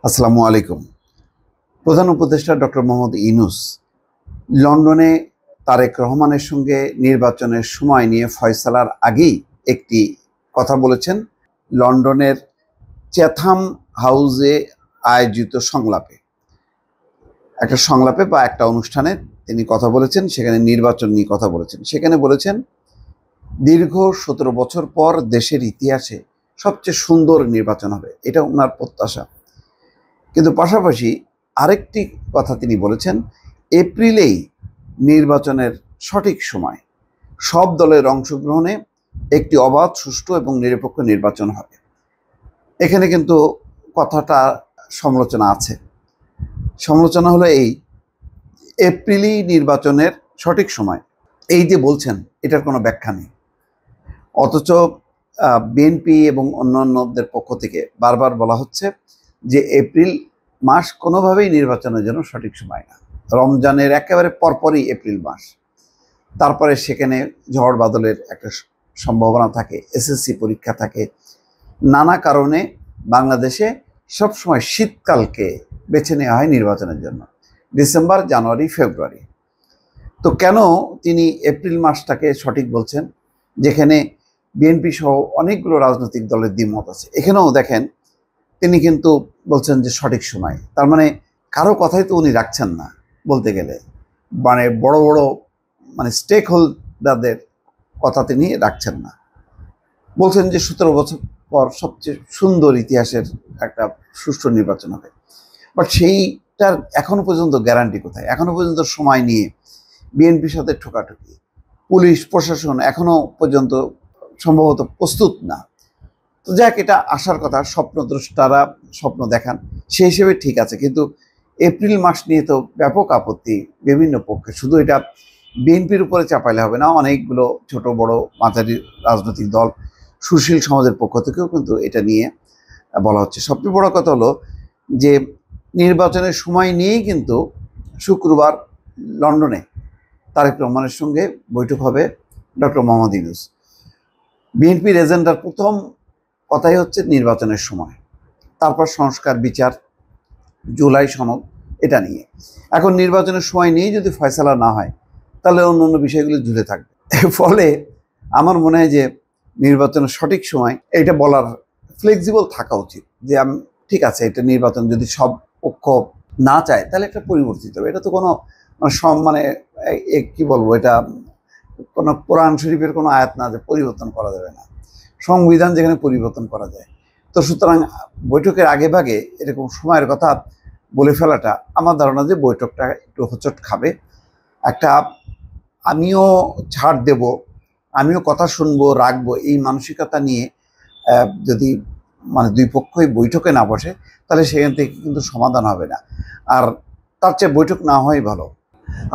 আসসালামু আলাইকুম। প্রধান উপদেষ্টা ডক্টর মোহাম্মদ ইউনূস লন্ডনে তারেক রহমানের সঙ্গে নির্বাচনের সময় নিয়ে ফয়সালার আগেই একটি কথা বলেছেন লন্ডনের চ্যাথাম হাউসে আয়োজিত সংলাপে বা একটা অনুষ্ঠানে তিনি কথা বলেছেন। সেখানে নির্বাচন নিয়ে কথা বলেছেন। সেখানে বলেছেন দীর্ঘ 17 বছর পর দেশের ইতিহাসে সবচেয়ে সুন্দর নির্বাচন হবে, এটা ওনার প্রত্যাশা। কিন্তু পাশাপাশি আরেকটি কথা তিনি বলেছেন, এপ্রিলেই নির্বাচনের সঠিক সময়, সব দলের অংশগ্রহণে একটি অবাধ, সুষ্ঠু এবং নিরপেক্ষ নির্বাচন হবে। এখানে কিন্তু কথাটা সমালোচনা আছে। সমালোচনা হলো এই, এপ্রিলই নির্বাচনের সঠিক সময়, এই যে বলছেন, এটার কোনো ব্যাখ্যা নেই। অথচ বিএনপি এবং অন্যান্যদের পক্ষ থেকে বারবার বলা হচ্ছে যে এপ্রিল মাস কোনোভাবেই নির্বাচনের জন্য সঠিক সময় না। রমজানের একেবারে পরপরই এপ্রিল মাস, তারপরে সেখানে ঝড় বাদলের একটা সম্ভাবনা থাকে, এসএসসি পরীক্ষা থাকে, নানা কারণে বাংলাদেশে সবসময় শীতকালকে বেছে নেওয়া হয় নির্বাচনের জন্য, ডিসেম্বর, জানুয়ারি, ফেব্রুয়ারি। তো কেন তিনি এপ্রিল মাসটাকে সঠিক বলছেন, যেখানে বিএনপি সহ অনেকগুলো রাজনৈতিক দলের দ্বিমত আছে? এখানেও দেখেন তিনি কিন্তু বলছেন যে সঠিক সময়, তার মানে কারো কথাই তো উনি রাখছেন না বলতে গেলে, মানে বড় বড় স্টেক হোল্ডারদের কথা তিনি রাখছেন না। বলছেন যে 17 বছর পর সবচেয়ে সুন্দর ইতিহাসের একটা সুষ্ঠু নির্বাচন হবে। বাট সেইটার এখনো পর্যন্ত গ্যারান্টি কোথায়? এখনো পর্যন্ত সময় নিয়ে বিএনপির সাথে ঠোকাঠুকি, পুলিশ প্রশাসন এখনো পর্যন্ত সম্ভবত প্রস্তুত না। তো যাক, এটা আসার কথা, স্বপ্নদ্রষ্টারা স্বপ্ন দেখান, সেই হিসেবে ঠিক আছে। কিন্তু এপ্রিল মাস নিয়ে তো ব্যাপক আপত্তি বিভিন্ন পক্ষে। শুধু এটা বিএনপির উপরে চাপাইলে হবে না, অনেকগুলো ছোট বড় মাঝারি রাজনৈতিক দল, সুশীল সমাজের পক্ষ থেকেও কিন্তু এটা নিয়ে বলা হচ্ছে। সবচেয়ে বড় কথা হলো যে নির্বাচনের সময় নিয়েই কিন্তু শুক্রবার লন্ডনে তারেক রহমানের সঙ্গে বৈঠক হবে ডক্টর মোহাম্মদ ইউনূস। বিএনপির এজেন্ডার প্রথম কথাই হচ্ছে নির্বাচনের সময়, তারপর সংস্কার, বিচার, জুলাই সনদ, এটা নিয়ে। এখন নির্বাচনের সময় নিয়েই যদি ফয়সালা না হয়, তাহলে অন্য বিষয়গুলো ঝুলে থাকবে। ফলে আমার মনে হয় যে নির্বাচনের সঠিক সময় এটা বলার ফ্লেক্সিবল থাকা উচিত, যে আমি ঠিক আছে, এটা নির্বাচন যদি সব পক্ষ না চায় তাহলে এটা পরিবর্তিত হবে। এটা তো কোনো কি বলবো, এটা কোনো কোরআন শরীফের কোনো আয়াত না যে পরিবর্তন করা যাবে না, সংবিধান যেখানে পরিবর্তন করা যায়। তো সুতরাং বৈঠকের আগে ভাগে এরকম সময়ের কথা বলে ফেলাটা, আমার ধারণা যে বৈঠকটা একটু হোঁচট খাবে। একটা আমিও ছাড় দেব, আমিও কথা শুনবো, রাখবো, এই মানসিকতা নিয়ে যদি দুই পক্ষই বৈঠকে না বসে, তাহলে সেখান থেকে কিন্তু সমাধান হবে না। আর তার চেয়ে বৈঠক না হওয়াই ভালো।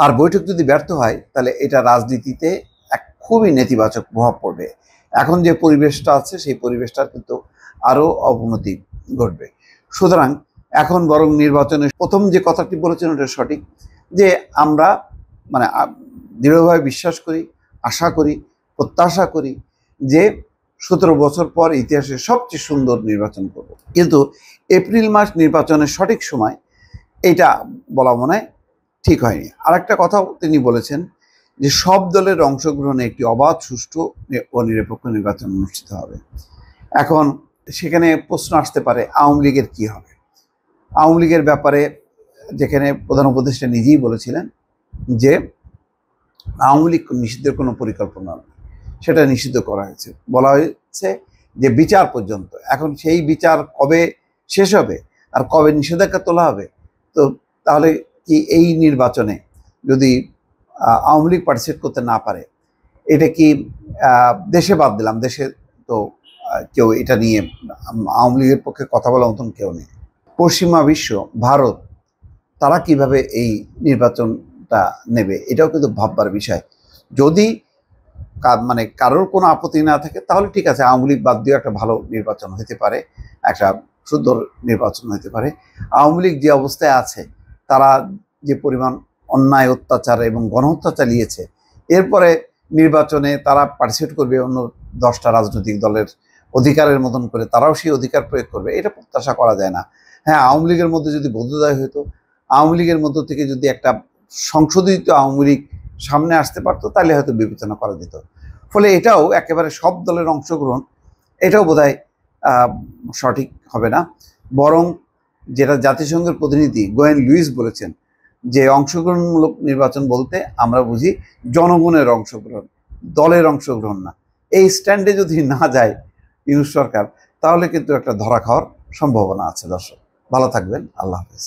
আর বৈঠক যদি ব্যর্থ হয়, তাহলে এটা রাজনীতিতে এক খুবই নেতিবাচক প্রভাব পড়বে। এখন যে পরিবেশটা আছে, সেই পরিবেশটার কিন্তু আরও অবনতি ঘটবে। সুতরাং এখন বরং নির্বাচনের প্রথম যে কথাটি বলেছেন ওটা সঠিক, যে আমরা দৃঢ়ভাবে বিশ্বাস করি, আশা করি, প্রত্যাশা করি যে 17 বছর পর ইতিহাসের সবচেয়ে সুন্দর নির্বাচন করব। কিন্তু এপ্রিল মাস নির্বাচনের সঠিক সময়, এইটা বলা মনে হয় ঠিক হয়নি। আর একটা কথাও তিনি বলেছেন যে সব দলের অংশগ্রহণে একটি অবাধ, সুষ্ঠু ও নিরপেক্ষ নির্বাচন অনুষ্ঠিত হবে। এখন সেখানে প্রশ্ন আসতে পারে, আওয়ামী লীগের কী হবে? আওয়ামী লীগের ব্যাপারে যেখানে প্রধান উপদেষ্টা নিজেই বলেছিলেন যে আওয়ামী লীগ নিষিদ্ধের কোনো পরিকল্পনা নেই, সেটা নিষিদ্ধ করা হয়েছে। বলা হয়েছে যে বিচার পর্যন্ত। এখন সেই বিচার কবে শেষ হবে আর কবে নিষেধাজ্ঞা তোলা হবে? তো তাহলে কি এই নির্বাচনে যদি আওয়ামী লীগ পার্টিসিপেট করতে না পারে, এটা কি দেশে বাদ দিলাম, দেশে তো কেউ এটা নিয়ে আওয়ামী লীগের পক্ষে কথা বলার মতন কেউ নেই। পশ্চিমা বিশ্ব, ভারত, তারা কিভাবে এই নির্বাচনটা নেবে, এটাও কিন্তু ভাববার বিষয়। যদি কারোর কোনো আপত্তি না থাকে, তাহলে ঠিক আছে, আওয়ামী লীগ বাদ দিয়ে একটা ভালো নির্বাচন হতে পারে, একটা সুন্দর নির্বাচন হতে পারে। আওয়ামী লীগ যে অবস্থায় আছে, তারা যে পরিমাণ অন্যায়, অত্যাচার এবং গণহত্যা চালিয়েছে, এরপরে নির্বাচনে তারা পার্টিসিপেট করবে অন্য 10টা রাজনৈতিক দলের অধিকারের মতন করে, তারাও সেই অধিকার প্রয়োগ করবে, এটা প্রত্যাশা করা যায় না। হ্যাঁ, আওয়ামী লীগের মধ্যে যদি বোধোদয় হতো, আওয়ামী লীগের মধ্য থেকে যদি একটা সংশোধিত আওয়ামী লীগ সামনে আসতে পারতো, তাহলে হয়তো বিবেচনা করা যেত। ফলে এটাও একেবারে সব দলের অংশগ্রহণ, এটাও বোধহয় সঠিক হবে না। বরং যেটা জাতিসংঘের প্রতিনিধি গোয়েন লুইস বলেছেন যে অংশগ্রহণমূলক নির্বাচন বলতে আমরা বুঝি জনগণের অংশগ্রহণ, দলের অংশগ্রহণ না। এই স্ট্যান্ডে যদি না যায় ইউনূস সরকার, তাহলে কিন্তু একটা ধরা খাওয়ার সম্ভাবনা আছে। দর্শক, ভালো থাকবেন। আল্লাহ হাফেজ।